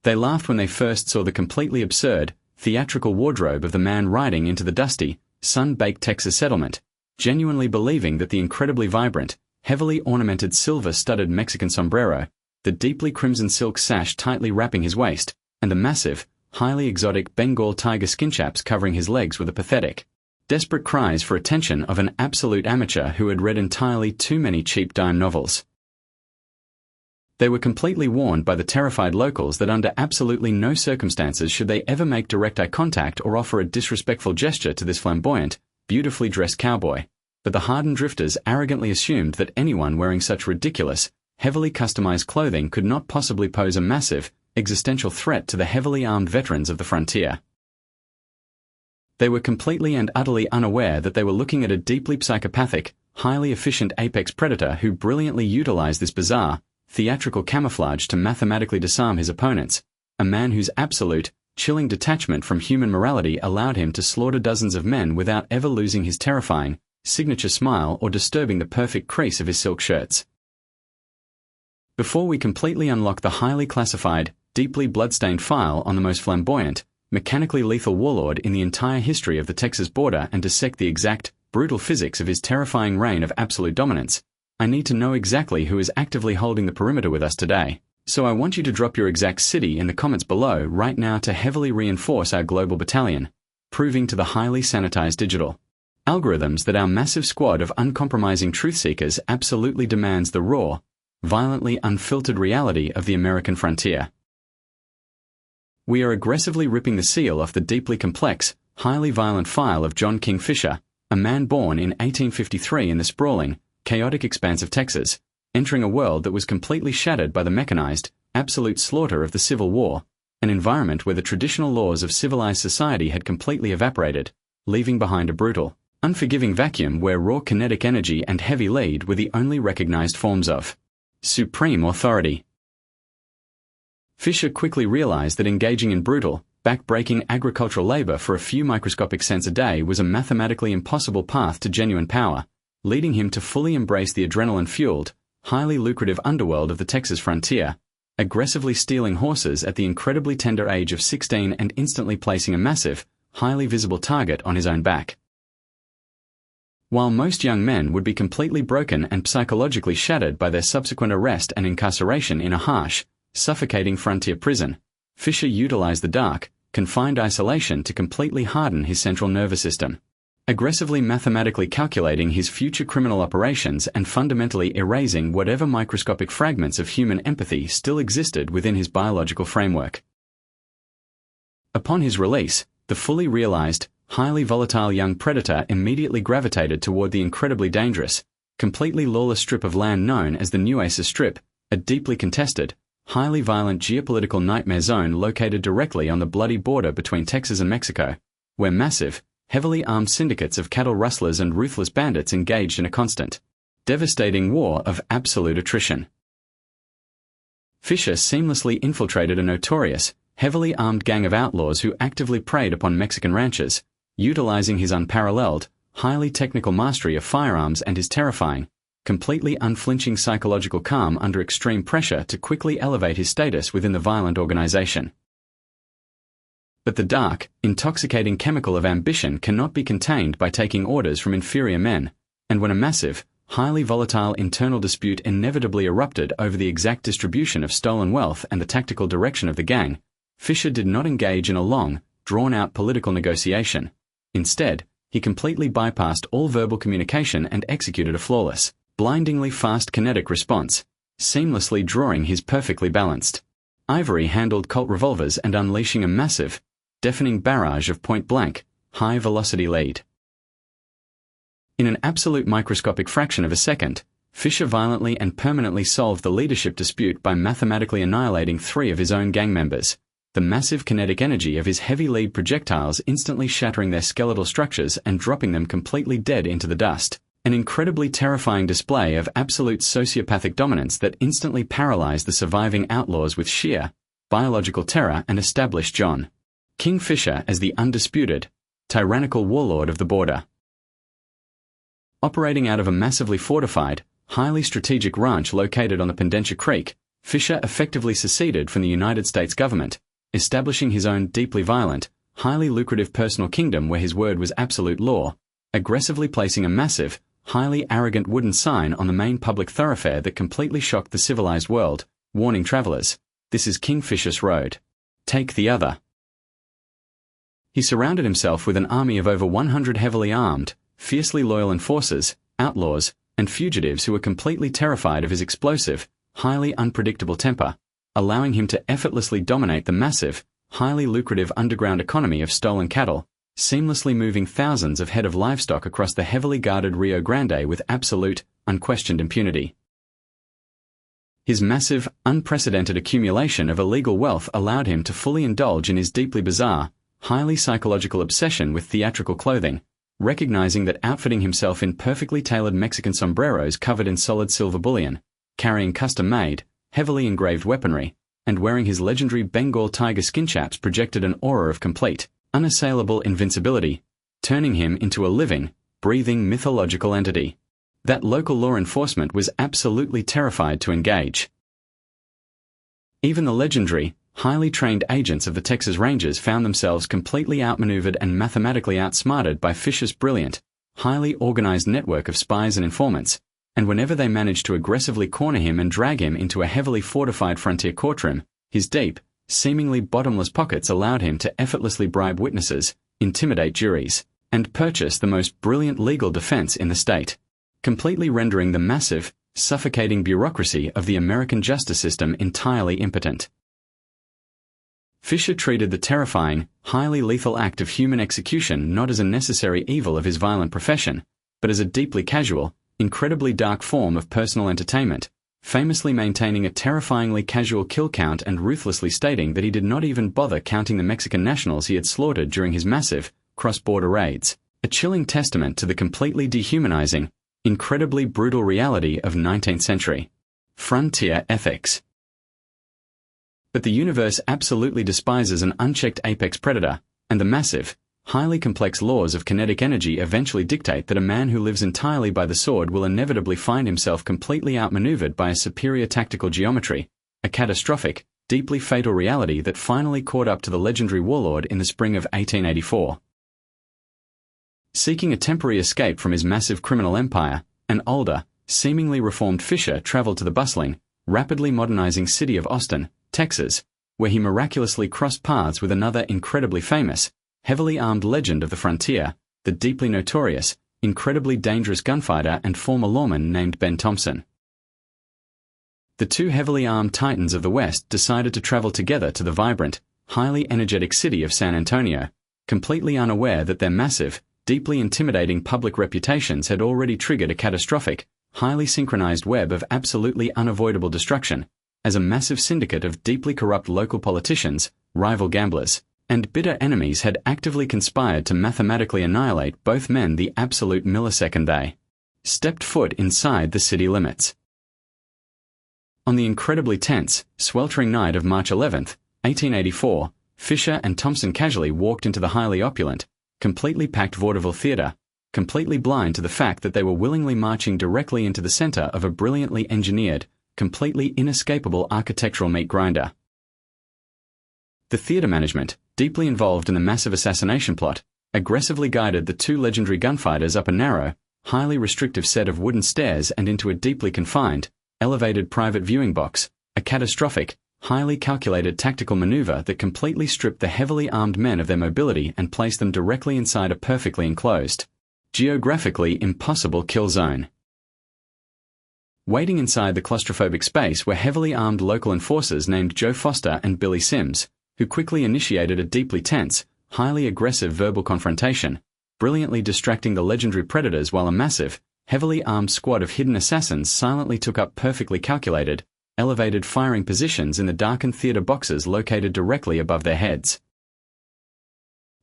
They laughed when they first saw the completely absurd, theatrical wardrobe of the man riding into the dusty, sun-baked Texas settlement, genuinely believing that the incredibly vibrant, heavily ornamented silver-studded Mexican sombrero, the deeply crimson silk sash tightly wrapping his waist, and the massive, highly exotic Bengal tiger skin chaps covering his legs were the pathetic, desperate cries for attention of an absolute amateur who had read entirely too many cheap dime novels. They were completely warned by the terrified locals that under absolutely no circumstances should they ever make direct eye contact or offer a disrespectful gesture to this flamboyant, beautifully dressed cowboy, but the hardened drifters arrogantly assumed that anyone wearing such ridiculous, heavily customized clothing could not possibly pose a massive, existential threat to the heavily armed veterans of the frontier. They were completely and utterly unaware that they were looking at a deeply psychopathic, highly efficient apex predator who brilliantly utilized this bizarre, theatrical camouflage to mathematically disarm his opponents, a man whose absolute, chilling detachment from human morality allowed him to slaughter dozens of men without ever losing his terrifying, signature smile or disturbing the perfect crease of his silk shirts. Before we completely unlock the highly classified, deeply blood-stained file on the most flamboyant, mechanically lethal warlord in the entire history of the Texas border and dissect the exact, brutal physics of his terrifying reign of absolute dominance, I need to know exactly who is actively holding the perimeter with us today, so I want you to drop your exact city in the comments below right now to heavily reinforce our global battalion, proving to the highly sanitized digital algorithms that our massive squad of uncompromising truth seekers absolutely demands the raw, violently unfiltered reality of the American frontier. We are aggressively ripping the seal off the deeply complex, highly violent file of John King Fisher, a man born in 1853 in the sprawling, chaotic expanse of Texas, entering a world that was completely shattered by the mechanized, absolute slaughter of the Civil War, an environment where the traditional laws of civilized society had completely evaporated, leaving behind a brutal, unforgiving vacuum where raw kinetic energy and heavy lead were the only recognized forms of supreme authority. Fisher quickly realized that engaging in brutal, back-breaking agricultural labor for a few microscopic cents a day was a mathematically impossible path to genuine power, leading him to fully embrace the adrenaline-fueled, highly lucrative underworld of the Texas frontier, aggressively stealing horses at the incredibly tender age of 16 and instantly placing a massive, highly visible target on his own back. While most young men would be completely broken and psychologically shattered by their subsequent arrest and incarceration in a harsh, suffocating frontier prison, Fisher utilized the dark, confined isolation to completely harden his central nervous system, aggressively mathematically calculating his future criminal operations and fundamentally erasing whatever microscopic fragments of human empathy still existed within his biological framework. Upon his release, the fully realized, highly volatile young predator immediately gravitated toward the incredibly dangerous, completely lawless strip of land known as the Nueces Strip, a deeply contested, highly violent geopolitical nightmare zone located directly on the bloody border between Texas and Mexico, where massive, heavily armed syndicates of cattle rustlers and ruthless bandits engaged in a constant, devastating war of absolute attrition. Fisher seamlessly infiltrated a notorious, heavily armed gang of outlaws who actively preyed upon Mexican ranchers, utilizing his unparalleled, highly technical mastery of firearms and his terrifying, completely unflinching psychological calm under extreme pressure to quickly elevate his status within the violent organization. But the dark, intoxicating chemical of ambition cannot be contained by taking orders from inferior men, and when a massive, highly volatile internal dispute inevitably erupted over the exact distribution of stolen wealth and the tactical direction of the gang, Fisher did not engage in a long, drawn-out political negotiation. Instead, he completely bypassed all verbal communication and executed a flawless, blindingly fast kinetic response, seamlessly drawing his perfectly balanced, ivory-handled Colt revolvers and unleashing a massive, deafening barrage of point-blank, high-velocity lead. In an absolute microscopic fraction of a second, Fisher violently and permanently solved the leadership dispute by mathematically annihilating 3 of his own gang members, the massive kinetic energy of his heavy lead projectiles instantly shattering their skeletal structures and dropping them completely dead into the dust, an incredibly terrifying display of absolute sociopathic dominance that instantly paralyzed the surviving outlaws with sheer, biological terror and established John King Fisher as the undisputed, tyrannical warlord of the border. Operating out of a massively fortified, highly strategic ranch located on the Pendentia Creek, Fisher effectively seceded from the United States government, establishing his own deeply violent, highly lucrative personal kingdom where his word was absolute law, aggressively placing a massive, highly arrogant wooden sign on the main public thoroughfare that completely shocked the civilized world, warning travelers, "This is King Fisher's road. Take the other." He surrounded himself with an army of over 100 heavily armed, fiercely loyal enforcers, outlaws, and fugitives who were completely terrified of his explosive, highly unpredictable temper, allowing him to effortlessly dominate the massive, highly lucrative underground economy of stolen cattle, seamlessly moving thousands of head of livestock across the heavily guarded Rio Grande with absolute, unquestioned impunity. His massive, unprecedented accumulation of illegal wealth allowed him to fully indulge in his deeply bizarre, highly psychological obsession with theatrical clothing, recognizing that outfitting himself in perfectly tailored Mexican sombreros covered in solid silver bullion, carrying custom-made, heavily engraved weaponry, and wearing his legendary Bengal tiger skin chaps projected an aura of complete, unassailable invincibility, turning him into a living, breathing mythological entity that local law enforcement was absolutely terrified to engage. Even the legendary, highly trained agents of the Texas Rangers found themselves completely outmaneuvered and mathematically outsmarted by Fisher's brilliant, highly organized network of spies and informants, and whenever they managed to aggressively corner him and drag him into a heavily fortified frontier courtroom, his deep, seemingly bottomless pockets allowed him to effortlessly bribe witnesses, intimidate juries, and purchase the most brilliant legal defense in the state, completely rendering the massive, suffocating bureaucracy of the American justice system entirely impotent. Fisher treated the terrifying, highly lethal act of human execution not as a necessary evil of his violent profession, but as a deeply casual, incredibly dark form of personal entertainment, famously maintaining a terrifyingly casual kill count and ruthlessly stating that he did not even bother counting the Mexican nationals he had slaughtered during his massive, cross-border raids, a chilling testament to the completely dehumanizing, incredibly brutal reality of 19th century frontier ethics. But the universe absolutely despises an unchecked apex predator, and the massive, highly complex laws of kinetic energy eventually dictate that a man who lives entirely by the sword will inevitably find himself completely outmaneuvered by a superior tactical geometry, a catastrophic, deeply fatal reality that finally caught up to the legendary warlord in the spring of 1884. Seeking a temporary escape from his massive criminal empire, an older, seemingly reformed Fisher traveled to the bustling, rapidly modernizing city of Austin, Texas, where he miraculously crossed paths with another incredibly famous, heavily armed legend of the frontier, the deeply notorious, incredibly dangerous gunfighter and former lawman named Ben Thompson. The two heavily armed titans of the West decided to travel together to the vibrant, highly energetic city of San Antonio, completely unaware that their massive, deeply intimidating public reputations had already triggered a catastrophic, highly synchronized web of absolutely unavoidable destruction, as a massive syndicate of deeply corrupt local politicians, rival gamblers, and bitter enemies had actively conspired to mathematically annihilate both men the absolute millisecond they stepped foot inside the city limits. On the incredibly tense, sweltering night of March 11, 1884, Fisher and Thompson casually walked into the highly opulent, completely packed vaudeville theater, completely blind to the fact that they were willingly marching directly into the center of a brilliantly engineered, completely inescapable architectural meat grinder. The theater management, deeply involved in the massive assassination plot, aggressively guided the two legendary gunfighters up a narrow, highly restrictive set of wooden stairs and into a deeply confined, elevated private viewing box, a catastrophic, highly calculated tactical maneuver that completely stripped the heavily armed men of their mobility and placed them directly inside a perfectly enclosed, geographically impossible kill zone. Waiting inside the claustrophobic space were heavily armed local enforcers named Joe Foster and Billy Sims, who quickly initiated a deeply tense, highly aggressive verbal confrontation, brilliantly distracting the legendary predators while a massive, heavily armed squad of hidden assassins silently took up perfectly calculated, elevated firing positions in the darkened theater boxes located directly above their heads.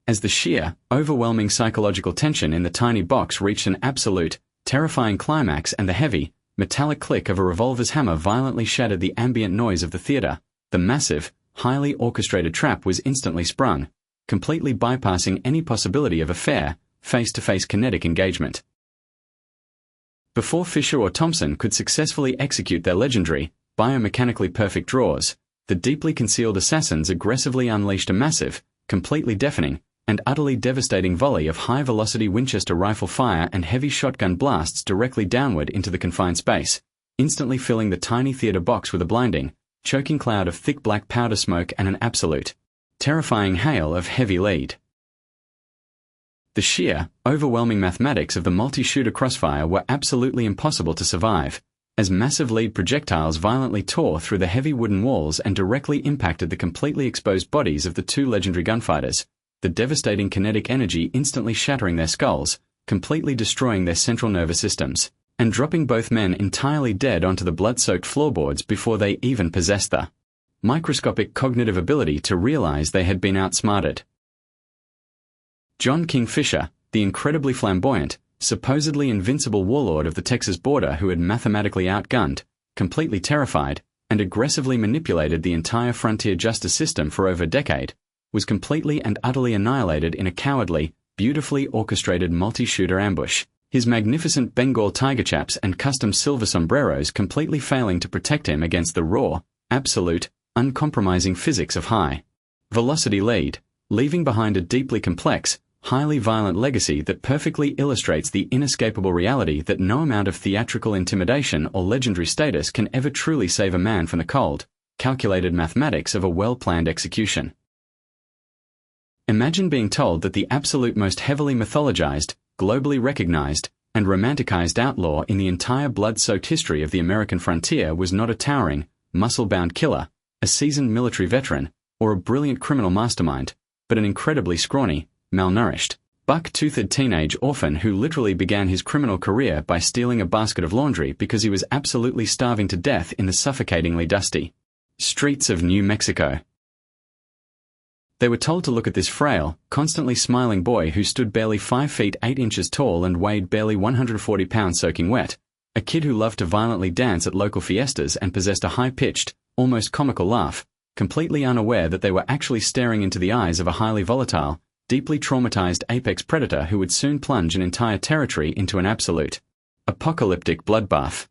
As the sheer, overwhelming psychological tension in the tiny box reached an absolute, terrifying climax and the heavy, metallic click of a revolver's hammer violently shattered the ambient noise of the theater, the massive, highly orchestrated trap was instantly sprung, completely bypassing any possibility of a fair, face-to-face kinetic engagement. Before Fisher or Thompson could successfully execute their legendary, biomechanically perfect draws, the deeply concealed assassins aggressively unleashed a massive, completely deafening, and utterly devastating volley of high-velocity Winchester rifle fire and heavy shotgun blasts directly downward into the confined space, instantly filling the tiny theater box with a blinding, choking cloud of thick black powder smoke and an absolute, terrifying hail of heavy lead. The sheer, overwhelming mathematics of the multi-shooter crossfire were absolutely impossible to survive, as massive lead projectiles violently tore through the heavy wooden walls and directly impacted the completely exposed bodies of the two legendary gunfighters, the devastating kinetic energy instantly shattering their skulls, completely destroying their central nervous systems, and dropping both men entirely dead onto the blood-soaked floorboards before they even possessed the microscopic cognitive ability to realize they had been outsmarted. John Kingfisher, the incredibly flamboyant, supposedly invincible warlord of the Texas border who had mathematically outgunned, completely terrified, and aggressively manipulated the entire frontier justice system for over a decade, was completely and utterly annihilated in a cowardly, beautifully orchestrated multi-shooter ambush, his magnificent Bengal tiger chaps and custom silver sombreros completely failing to protect him against the raw, absolute, uncompromising physics of high-velocity lead, leaving behind a deeply complex, highly violent legacy that perfectly illustrates the inescapable reality that no amount of theatrical intimidation or legendary status can ever truly save a man from the cold, calculated mathematics of a well-planned execution. Imagine being told that the absolute most heavily mythologized, globally recognized, and romanticized outlaw in the entire blood-soaked history of the American frontier was not a towering, muscle-bound killer, a seasoned military veteran, or a brilliant criminal mastermind, but an incredibly scrawny, malnourished, buck-toothed teenage orphan who literally began his criminal career by stealing a basket of laundry because he was absolutely starving to death in the suffocatingly dusty streets of New Mexico. They were told to look at this frail, constantly smiling boy who stood barely 5 feet 8 inches tall and weighed barely 140 pounds soaking wet, a kid who loved to violently dance at local fiestas and possessed a high-pitched, almost comical laugh, completely unaware that they were actually staring into the eyes of a highly volatile, deeply traumatized apex predator who would soon plunge an entire territory into an absolute, apocalyptic bloodbath.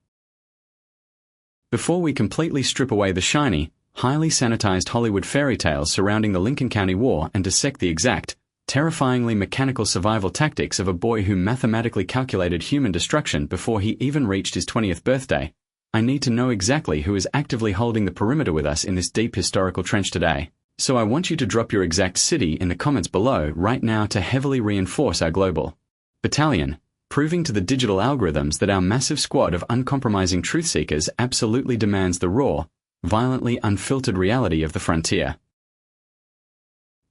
Before we completely strip away the shiny, highly sanitized Hollywood fairy tales surrounding the Lincoln County War and dissect the exact, terrifyingly mechanical survival tactics of a boy who mathematically calculated human destruction before he even reached his 20th birthday, I need to know exactly who is actively holding the perimeter with us in this deep historical trench today. So I want you to drop your exact city in the comments below right now to heavily reinforce our global battalion, proving to the digital algorithms that our massive squad of uncompromising truth seekers absolutely demands the raw, violently unfiltered reality of the frontier.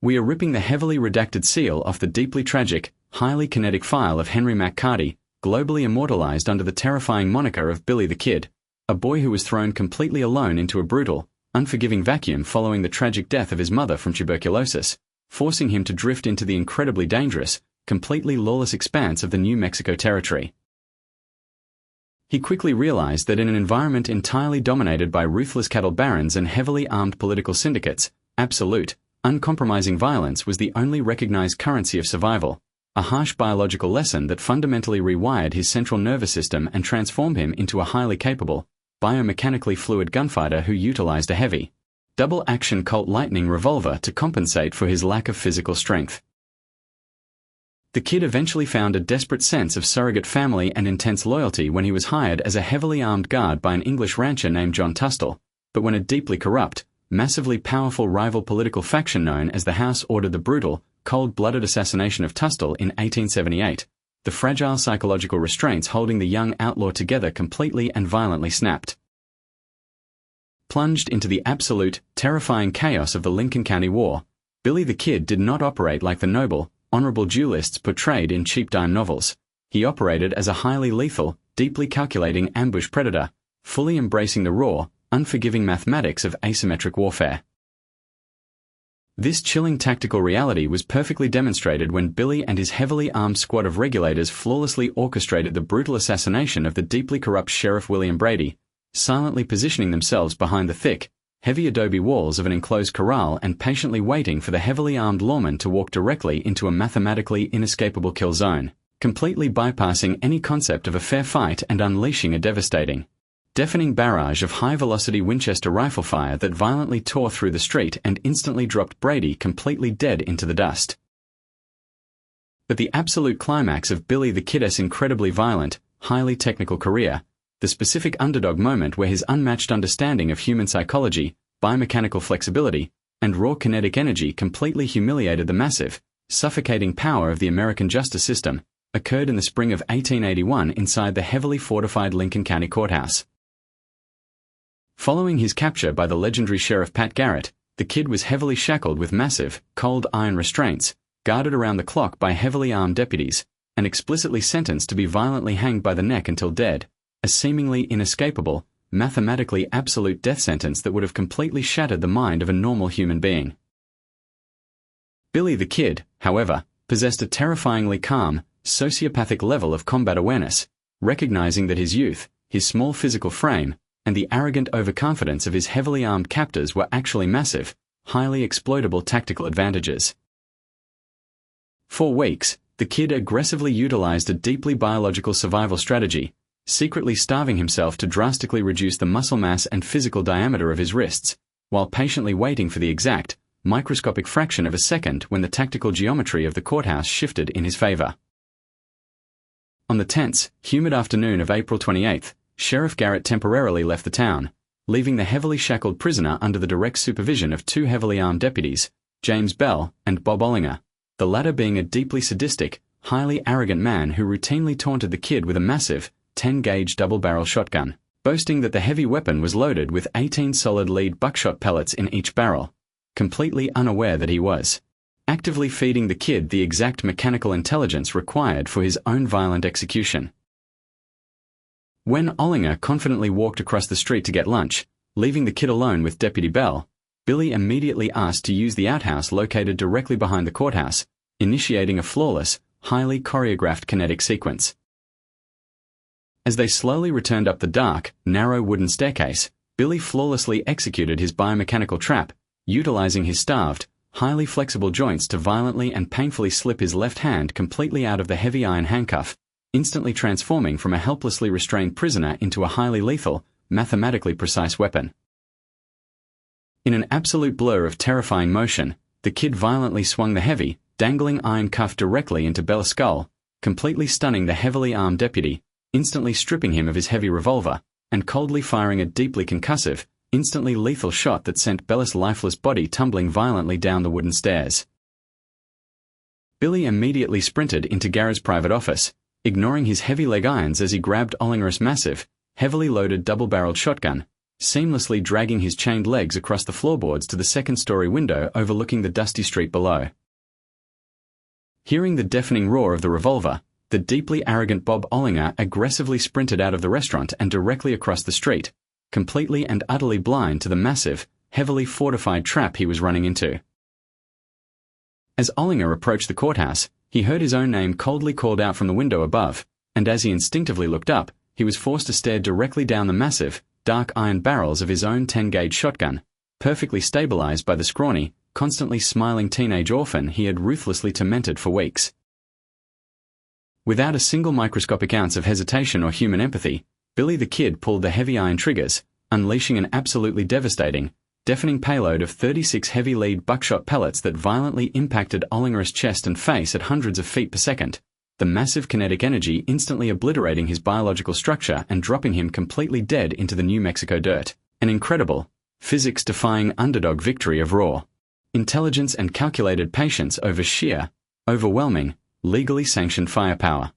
We are ripping the heavily redacted seal off the deeply tragic, highly kinetic file of Henry McCarty, globally immortalized under the terrifying moniker of Billy the Kid, a boy who was thrown completely alone into a brutal, unforgiving vacuum following the tragic death of his mother from tuberculosis, forcing him to drift into the incredibly dangerous, completely lawless expanse of the New Mexico territory. He quickly realized that in an environment entirely dominated by ruthless cattle barons and heavily armed political syndicates, absolute, uncompromising violence was the only recognized currency of survival, a harsh biological lesson that fundamentally rewired his central nervous system and transformed him into a highly capable, biomechanically fluid gunfighter who utilized a heavy, double-action Colt Lightning revolver to compensate for his lack of physical strength. The kid eventually found a desperate sense of surrogate family and intense loyalty when he was hired as a heavily armed guard by an English rancher named John Tustall, but when a deeply corrupt, massively powerful rival political faction known as the House ordered the brutal, cold-blooded assassination of Tustall in 1878, the fragile psychological restraints holding the young outlaw together completely and violently snapped. Plunged into the absolute, terrifying chaos of the Lincoln County War, Billy the Kid did not operate like the noble, honorable duelists portrayed in cheap dime novels. He operated as a highly lethal, deeply calculating ambush predator, fully embracing the raw, unforgiving mathematics of asymmetric warfare. This chilling tactical reality was perfectly demonstrated when Billy and his heavily armed squad of regulators flawlessly orchestrated the brutal assassination of the deeply corrupt Sheriff William Brady, silently positioning themselves behind the thick, heavy adobe walls of an enclosed corral and patiently waiting for the heavily armed lawman to walk directly into a mathematically inescapable kill zone, completely bypassing any concept of a fair fight and unleashing a devastating, deafening barrage of high-velocity Winchester rifle fire that violently tore through the street and instantly dropped Brady completely dead into the dust. But the absolute climax of Billy the Kid's incredibly violent, highly technical career, the specific underdog moment where his unmatched understanding of human psychology, biomechanical flexibility, and raw kinetic energy completely humiliated the massive, suffocating power of the American justice system, occurred in the spring of 1881 inside the heavily fortified Lincoln County Courthouse. Following his capture by the legendary Sheriff Pat Garrett, the Kid was heavily shackled with massive, cold iron restraints, guarded around the clock by heavily armed deputies, and explicitly sentenced to be violently hanged by the neck until dead, a seemingly inescapable, mathematically absolute death sentence that would have completely shattered the mind of a normal human being. Billy the Kid, however, possessed a terrifyingly calm, sociopathic level of combat awareness, recognizing that his youth, his small physical frame, and the arrogant overconfidence of his heavily armed captors were actually massive, highly exploitable tactical advantages. For weeks, the Kid aggressively utilized a deeply biological survival strategy, secretly starving himself to drastically reduce the muscle mass and physical diameter of his wrists, while patiently waiting for the exact, microscopic fraction of a second when the tactical geometry of the courthouse shifted in his favor. On the tense, humid afternoon of April 28th, Sheriff Garrett temporarily left the town, leaving the heavily shackled prisoner under the direct supervision of two heavily armed deputies, James Bell and Bob Ollinger, the latter being a deeply sadistic, highly arrogant man who routinely taunted the Kid with a massive, 10-gauge double-barrel shotgun, boasting that the heavy weapon was loaded with 18 solid lead buckshot pellets in each barrel, completely unaware that he was actively feeding the Kid the exact mechanical intelligence required for his own violent execution. When Ollinger confidently walked across the street to get lunch, leaving the Kid alone with Deputy Bell, Billy immediately asked to use the outhouse located directly behind the courthouse, initiating a flawless, highly choreographed kinetic sequence. As they slowly returned up the dark, narrow wooden staircase, Billy flawlessly executed his biomechanical trap, utilizing his starved, highly flexible joints to violently and painfully slip his left hand completely out of the heavy iron handcuff, instantly transforming from a helplessly restrained prisoner into a highly lethal, mathematically precise weapon. In an absolute blur of terrifying motion, the Kid violently swung the heavy, dangling iron cuff directly into Bell's skull, completely stunning the heavily armed deputy, instantly stripping him of his heavy revolver, and coldly firing a deeply concussive, instantly lethal shot that sent Bell's lifeless body tumbling violently down the wooden stairs. Billy immediately sprinted into Garrett's private office, ignoring his heavy leg irons as he grabbed Ollinger's massive, heavily loaded double-barreled shotgun, seamlessly dragging his chained legs across the floorboards to the second-story window overlooking the dusty street below. Hearing the deafening roar of the revolver, the deeply arrogant Bob Ollinger aggressively sprinted out of the restaurant and directly across the street, completely and utterly blind to the massive, heavily fortified trap he was running into. As Ollinger approached the courthouse, he heard his own name coldly called out from the window above, and as he instinctively looked up, he was forced to stare directly down the massive, dark iron barrels of his own 10-gauge shotgun, perfectly stabilized by the scrawny, constantly smiling teenage orphan he had ruthlessly tormented for weeks. Without a single microscopic ounce of hesitation or human empathy, Billy the Kid pulled the heavy iron triggers, unleashing an absolutely devastating, deafening payload of 36 heavy lead buckshot pellets that violently impacted Ollinger's chest and face at hundreds of feet per second, the massive kinetic energy instantly obliterating his biological structure and dropping him completely dead into the New Mexico dirt. An incredible, physics-defying underdog victory of raw intelligence and calculated patience over sheer, overwhelming, legally sanctioned firepower.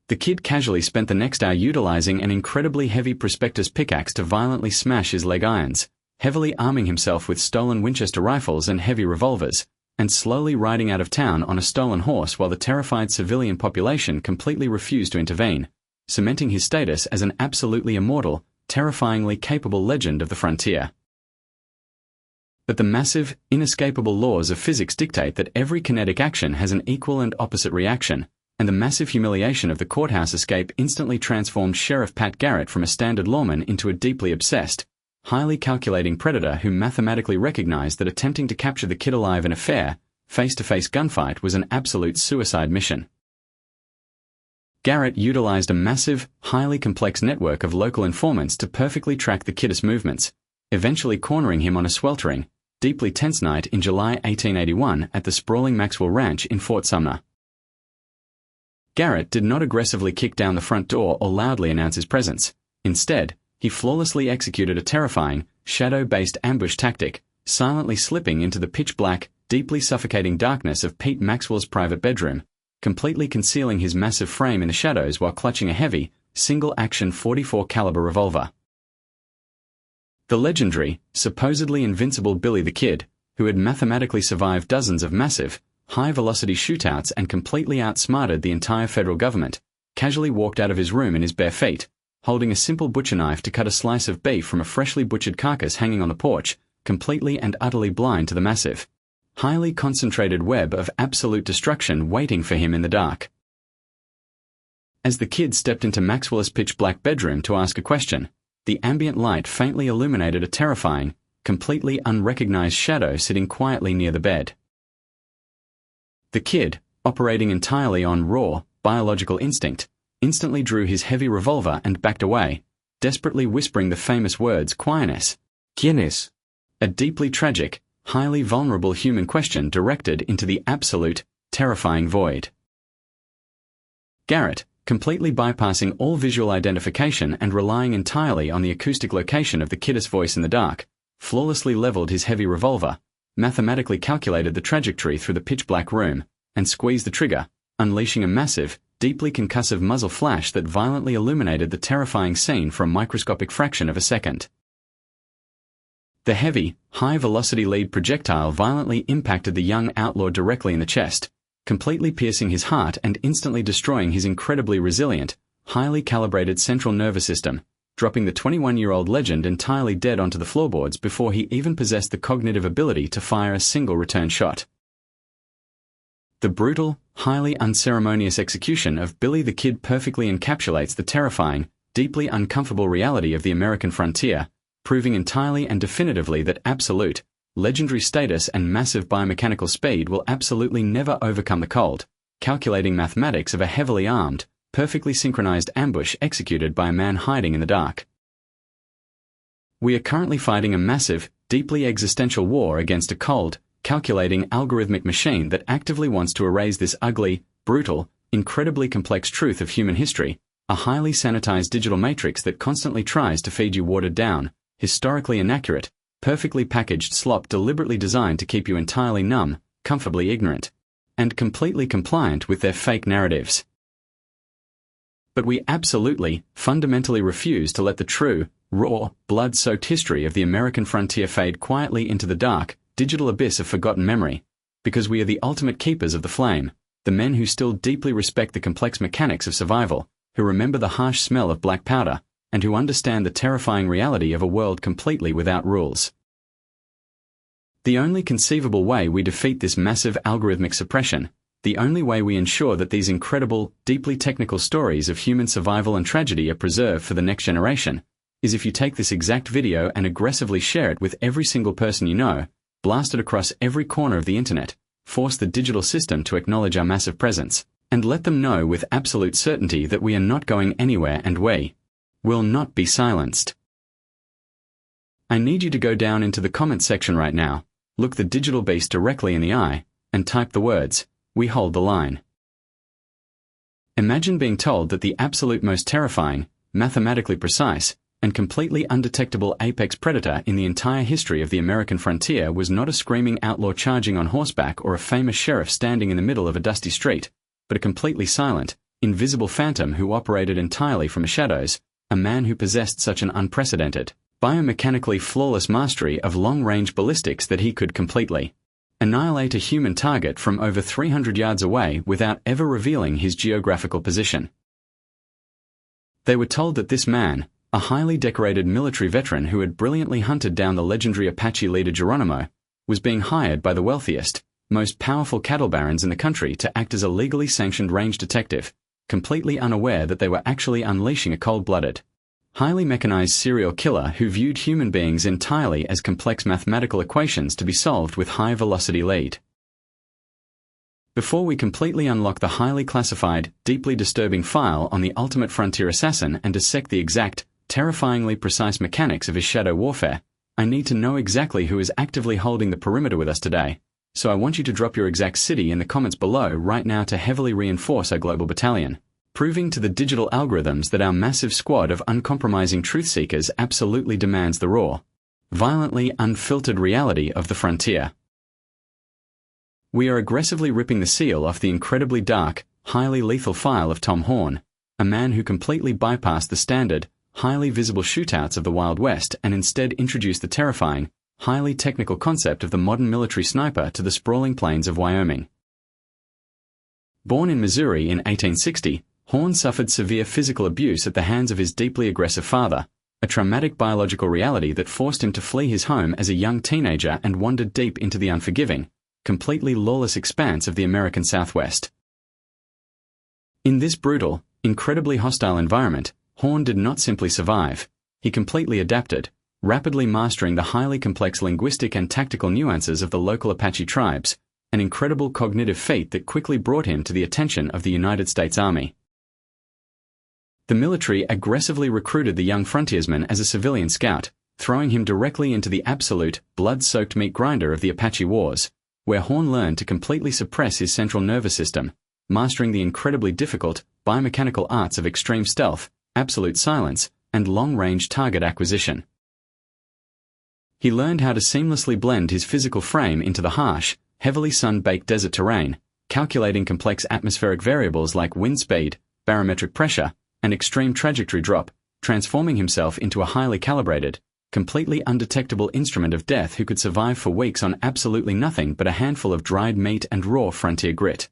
The Kid casually spent the next hour utilizing an incredibly heavy prospectus pickaxe to violently smash his leg irons, heavily arming himself with stolen Winchester rifles and heavy revolvers, and slowly riding out of town on a stolen horse while the terrified civilian population completely refused to intervene, cementing his status as an absolutely immortal, terrifyingly capable legend of the frontier. But the massive, inescapable laws of physics dictate that every kinetic action has an equal and opposite reaction, and the massive humiliation of the courthouse escape instantly transformed Sheriff Pat Garrett from a standard lawman into a deeply obsessed, highly calculating predator who mathematically recognized that attempting to capture the Kid alive in a fair, face-to-face gunfight was an absolute suicide mission. Garrett utilized a massive, highly complex network of local informants to perfectly track the kid's movements, eventually cornering him on a sweltering, deeply tense night in July 1881 at the sprawling Maxwell Ranch in Fort Sumner. Garrett did not aggressively kick down the front door or loudly announce his presence. Instead, he flawlessly executed a terrifying, shadow-based ambush tactic, silently slipping into the pitch-black, deeply suffocating darkness of Pete Maxwell's private bedroom, completely concealing his massive frame in the shadows while clutching a heavy, single-action .44 caliber revolver. The legendary, supposedly invincible Billy the Kid, who had mathematically survived dozens of massive, high-velocity shootouts and completely outsmarted the entire federal government, casually walked out of his room in his bare feet, holding a simple butcher knife to cut a slice of beef from a freshly butchered carcass hanging on the porch, completely and utterly blind to the massive, highly concentrated web of absolute destruction waiting for him in the dark. As the Kid stepped into Maxwell's pitch-black bedroom to ask a question, the ambient light faintly illuminated a terrifying, completely unrecognized shadow sitting quietly near the bed. The Kid, operating entirely on raw, biological instinct, instantly drew his heavy revolver and backed away, desperately whispering the famous words "¿Quién es?", a deeply tragic, highly vulnerable human question directed into the absolute, terrifying void. Garrett, completely bypassing all visual identification and relying entirely on the acoustic location of the Kid's voice in the dark, flawlessly leveled his heavy revolver, mathematically calculated the trajectory through the pitch-black room, and squeezed the trigger, unleashing a massive, deeply concussive muzzle flash that violently illuminated the terrifying scene for a microscopic fraction of a second. The heavy, high-velocity lead projectile violently impacted the young outlaw directly in the chest, completely piercing his heart and instantly destroying his incredibly resilient, highly calibrated central nervous system, dropping the 21-year-old legend entirely dead onto the floorboards before he even possessed the cognitive ability to fire a single return shot. The brutal, highly unceremonious execution of Billy the Kid perfectly encapsulates the terrifying, deeply uncomfortable reality of the American frontier, proving entirely and definitively that absolute, legendary status and massive biomechanical speed will absolutely never overcome the cold, calculating mathematics of a heavily armed, perfectly synchronized ambush executed by a man hiding in the dark. We are currently fighting a massive, deeply existential war against a cold, calculating algorithmic machine that actively wants to erase this ugly, brutal, incredibly complex truth of human history, a highly sanitized digital matrix that constantly tries to feed you watered down, historically inaccurate, perfectly packaged slop deliberately designed to keep you entirely numb, comfortably ignorant, and completely compliant with their fake narratives. But we absolutely, fundamentally refuse to let the true, raw, blood-soaked history of the American frontier fade quietly into the dark, digital abyss of forgotten memory, because we are the ultimate keepers of the flame, the men who still deeply respect the complex mechanics of survival, who remember the harsh smell of black powder, and who understand the terrifying reality of a world completely without rules. The only conceivable way we defeat this massive algorithmic suppression, the only way we ensure that these incredible, deeply technical stories of human survival and tragedy are preserved for the next generation, is if you take this exact video and aggressively share it with every single person you know, blast it across every corner of the internet, force the digital system to acknowledge our massive presence, and let them know with absolute certainty that we are not going anywhere and we will not be silenced. I need you to go down into the comments section right now, look the digital beast directly in the eye, and type the words, "We hold the line." Imagine being told that the absolute most terrifying, mathematically precise, and completely undetectable apex predator in the entire history of the American frontier was not a screaming outlaw charging on horseback or a famous sheriff standing in the middle of a dusty street, but a completely silent, invisible phantom who operated entirely from the shadows, a man who possessed such an unprecedented, biomechanically flawless mastery of long-range ballistics that he could completely annihilate a human target from over 300 yards away without ever revealing his geographical position. They were told that this man, a highly decorated military veteran who had brilliantly hunted down the legendary Apache leader Geronimo, was being hired by the wealthiest, most powerful cattle barons in the country to act as a legally sanctioned range detective, completely unaware that they were actually unleashing a cold-blooded, highly mechanized serial killer who viewed human beings entirely as complex mathematical equations to be solved with high-velocity lead. Before we completely unlock the highly classified, deeply disturbing file on the ultimate frontier assassin and dissect the exact, terrifyingly precise mechanics of his shadow warfare, I need to know exactly who is actively holding the perimeter with us today. So I want you to drop your exact city in the comments below right now to heavily reinforce our global battalion, proving to the digital algorithms that our massive squad of uncompromising truth seekers absolutely demands the raw, violently unfiltered reality of the frontier. We are aggressively ripping the seal off the incredibly dark, highly lethal file of Tom Horn, a man who completely bypassed the standard, highly visible shootouts of the Wild West and instead introduced the terrifying, highly technical concept of the modern military sniper to the sprawling plains of Wyoming. Born in Missouri in 1860, Horn suffered severe physical abuse at the hands of his deeply aggressive father, a traumatic biological reality that forced him to flee his home as a young teenager and wandered deep into the unforgiving, completely lawless expanse of the American Southwest. In this brutal, incredibly hostile environment, Horn did not simply survive, he completely adapted, rapidly mastering the highly complex linguistic and tactical nuances of the local Apache tribes, an incredible cognitive feat that quickly brought him to the attention of the United States Army. The military aggressively recruited the young frontiersman as a civilian scout, throwing him directly into the absolute, blood-soaked meat grinder of the Apache Wars, where Horn learned to completely suppress his central nervous system, mastering the incredibly difficult, biomechanical arts of extreme stealth, absolute silence, and long-range target acquisition. He learned how to seamlessly blend his physical frame into the harsh, heavily sun-baked desert terrain, calculating complex atmospheric variables like wind speed, barometric pressure, and extreme trajectory drop, transforming himself into a highly calibrated, completely undetectable instrument of death who could survive for weeks on absolutely nothing but a handful of dried meat and raw frontier grit.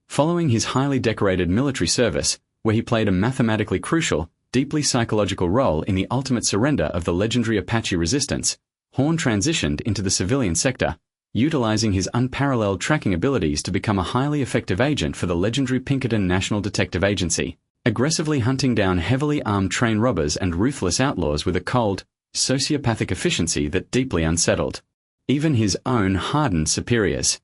Following his highly decorated military service, where he played a mathematically crucial, deeply psychological role in the ultimate surrender of the legendary Apache resistance, Horn transitioned into the civilian sector, utilizing his unparalleled tracking abilities to become a highly effective agent for the legendary Pinkerton National Detective Agency, aggressively hunting down heavily armed train robbers and ruthless outlaws with a cold, sociopathic efficiency that deeply unsettled even his own hardened superiors.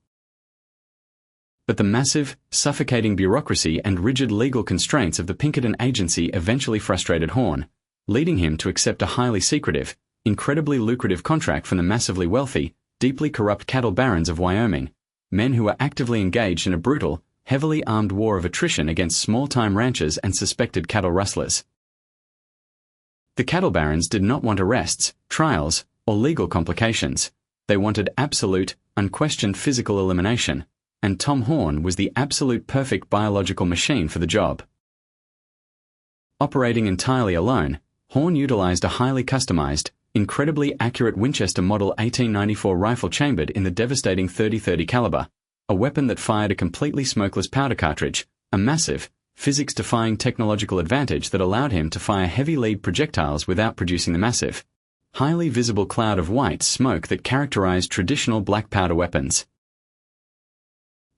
But the massive, suffocating bureaucracy and rigid legal constraints of the Pinkerton Agency eventually frustrated Horn, leading him to accept a highly secretive, incredibly lucrative contract from the massively wealthy, deeply corrupt cattle barons of Wyoming, men who were actively engaged in a brutal, heavily armed war of attrition against small-time ranchers and suspected cattle rustlers. The cattle barons did not want arrests, trials, or legal complications. They wanted absolute, unquestioned physical elimination, and Tom Horn was the absolute perfect biological machine for the job. Operating entirely alone, Horn utilized a highly customized, incredibly accurate Winchester Model 1894 rifle chambered in the devastating .30-30 caliber, a weapon that fired a completely smokeless powder cartridge, a massive, physics-defying technological advantage that allowed him to fire heavy lead projectiles without producing the massive, highly visible cloud of white smoke that characterized traditional black powder weapons.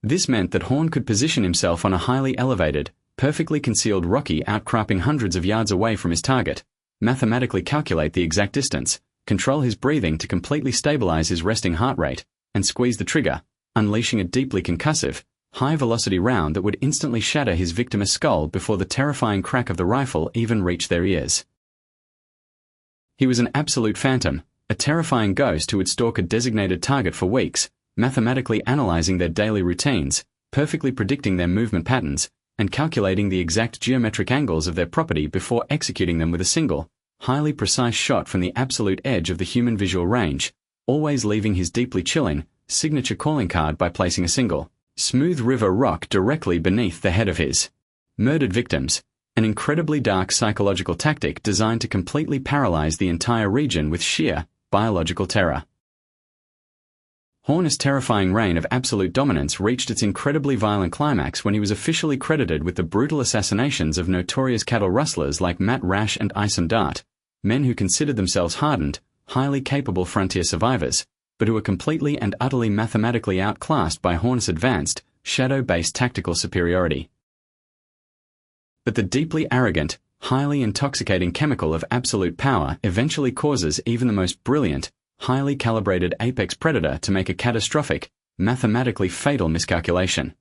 This meant that Horn could position himself on a highly elevated, perfectly concealed rocky outcropping hundreds of yards away from his target, mathematically calculate the exact distance, control his breathing to completely stabilize his resting heart rate, and squeeze the trigger, unleashing a deeply concussive, high-velocity round that would instantly shatter his victim's skull before the terrifying crack of the rifle even reached their ears. He was an absolute phantom, a terrifying ghost who would stalk a designated target for weeks, mathematically analyzing their daily routines, perfectly predicting their movement patterns, and calculating the exact geometric angles of their property before executing them with a single, highly precise shot from the absolute edge of the human visual range, always leaving his deeply chilling, signature calling card by placing a single, smooth river rock directly beneath the head of his murdered victims, an incredibly dark psychological tactic designed to completely paralyze the entire region with sheer, biological terror. Horn's terrifying reign of absolute dominance reached its incredibly violent climax when he was officially credited with the brutal assassinations of notorious cattle rustlers like Matt Rash and Isom Dart, men who considered themselves hardened, highly capable frontier survivors, but who were completely and utterly mathematically outclassed by Horn's advanced, shadow-based tactical superiority. But the deeply arrogant, highly intoxicating chemical of absolute power eventually causes even the most brilliant, highly calibrated apex predator to make a catastrophic, mathematically fatal miscalculation.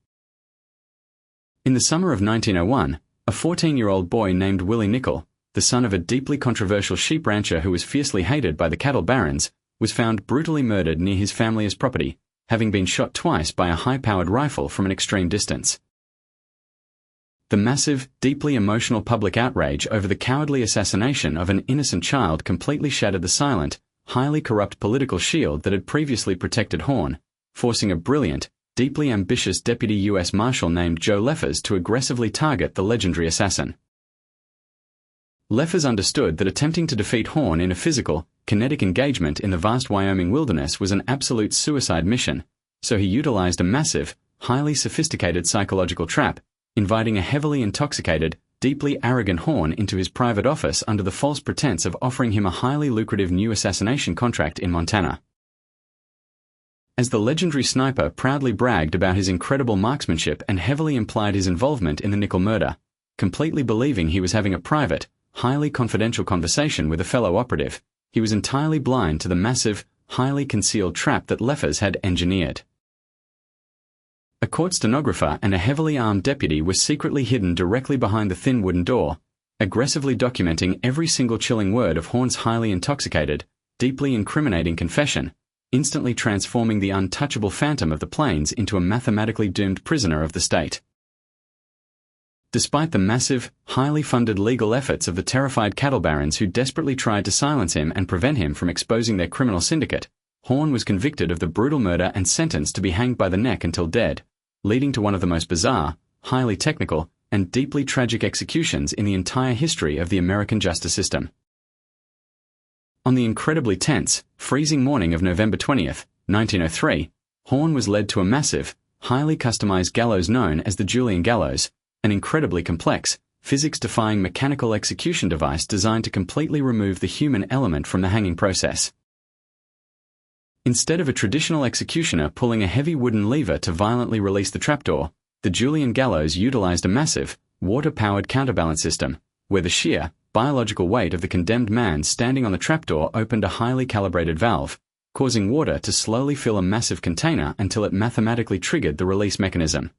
In the summer of 1901, a 14-year-old boy named Willie Nickel, the son of a deeply controversial sheep rancher who was fiercely hated by the cattle barons, was found brutally murdered near his family's property, having been shot twice by a high-powered rifle from an extreme distance. The massive, deeply emotional public outrage over the cowardly assassination of an innocent child completely shattered the silent, highly corrupt political shield that had previously protected Horn, forcing a brilliant, deeply ambitious deputy U.S. Marshal named Joe Leffers to aggressively target the legendary assassin. Leffers understood that attempting to defeat Horn in a physical, kinetic engagement in the vast Wyoming wilderness was an absolute suicide mission, so he utilized a massive, highly sophisticated psychological trap, inviting a heavily intoxicated, deeply arrogant Horn into his private office under the false pretense of offering him a highly lucrative new assassination contract in Montana. As the legendary sniper proudly bragged about his incredible marksmanship and heavily implied his involvement in the Nickel murder, completely believing he was having a private, highly confidential conversation with a fellow operative, he was entirely blind to the massive, highly concealed trap that Leffers had engineered. A court stenographer and a heavily armed deputy were secretly hidden directly behind the thin wooden door, aggressively documenting every single chilling word of Horn's highly intoxicated, deeply incriminating confession, instantly transforming the untouchable phantom of the plains into a mathematically doomed prisoner of the state. Despite the massive, highly funded legal efforts of the terrified cattle barons who desperately tried to silence him and prevent him from exposing their criminal syndicate, Horn was convicted of the brutal murder and sentenced to be hanged by the neck until dead, leading to one of the most bizarre, highly technical, and deeply tragic executions in the entire history of the American justice system. On the incredibly tense, freezing morning of November 20th, 1903, Horn was led to a massive, highly customized gallows known as the Julian Gallows, an incredibly complex, physics-defying mechanical execution device designed to completely remove the human element from the hanging process. Instead of a traditional executioner pulling a heavy wooden lever to violently release the trapdoor, the Julian Gallows utilized a massive, water-powered counterbalance system, where the sheer, biological weight of the condemned man standing on the trapdoor opened a highly calibrated valve, causing water to slowly fill a massive container until it mathematically triggered the release mechanism.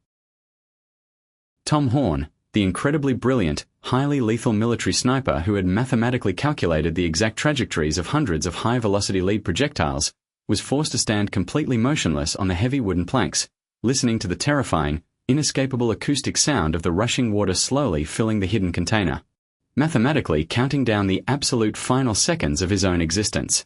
Tom Horn, the incredibly brilliant, highly lethal military sniper who had mathematically calculated the exact trajectories of hundreds of high-velocity lead projectiles, was forced to stand completely motionless on the heavy wooden planks, listening to the terrifying, inescapable acoustic sound of the rushing water slowly filling the hidden container, mathematically counting down the absolute final seconds of his own existence.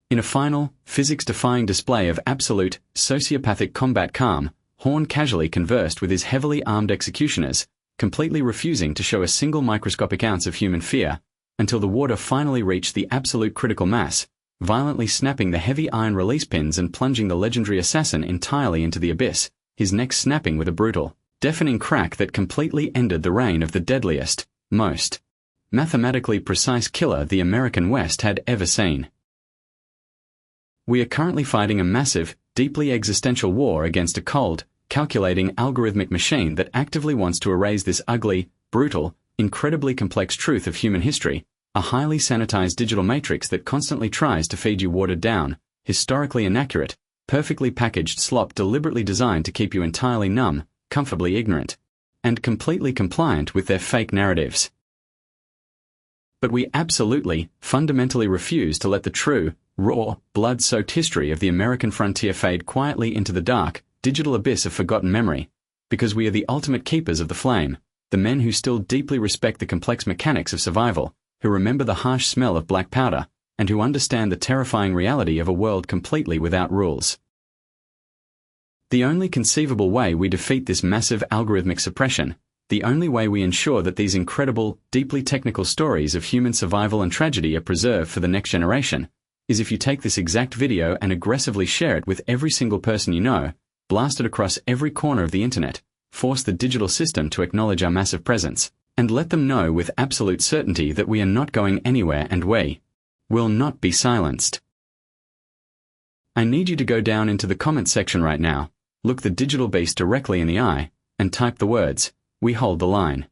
In a final, physics-defying display of absolute, sociopathic combat calm, Horn casually conversed with his heavily armed executioners, completely refusing to show a single microscopic ounce of human fear, until the water finally reached the absolute critical mass, violently snapping the heavy iron release pins and plunging the legendary assassin entirely into the abyss, his neck snapping with a brutal, deafening crack that completely ended the reign of the deadliest, most mathematically precise killer the American West had ever seen. We are currently fighting a massive, deeply existential war against a cold, calculating algorithmic machine that actively wants to erase this ugly, brutal, incredibly complex truth of human history, a highly sanitized digital matrix that constantly tries to feed you watered down, historically inaccurate, perfectly packaged slop deliberately designed to keep you entirely numb, comfortably ignorant, and completely compliant with their fake narratives. But we absolutely, fundamentally refuse to let the true, raw, blood-soaked history of the American frontier fade quietly into the dark, digital abyss of forgotten memory, because we are the ultimate keepers of the flame, the men who still deeply respect the complex mechanics of survival, who remember the harsh smell of black powder, and who understand the terrifying reality of a world completely without rules. The only conceivable way we defeat this massive algorithmic suppression, the only way we ensure that these incredible, deeply technical stories of human survival and tragedy are preserved for the next generation, is if you take this exact video and aggressively share it with every single person you know, blast it across every corner of the internet, force the digital system to acknowledge our massive presence, and let them know with absolute certainty that we are not going anywhere and we will not be silenced. I need you to go down into the comments section right now, look the digital beast directly in the eye, and type the words, "We hold the line."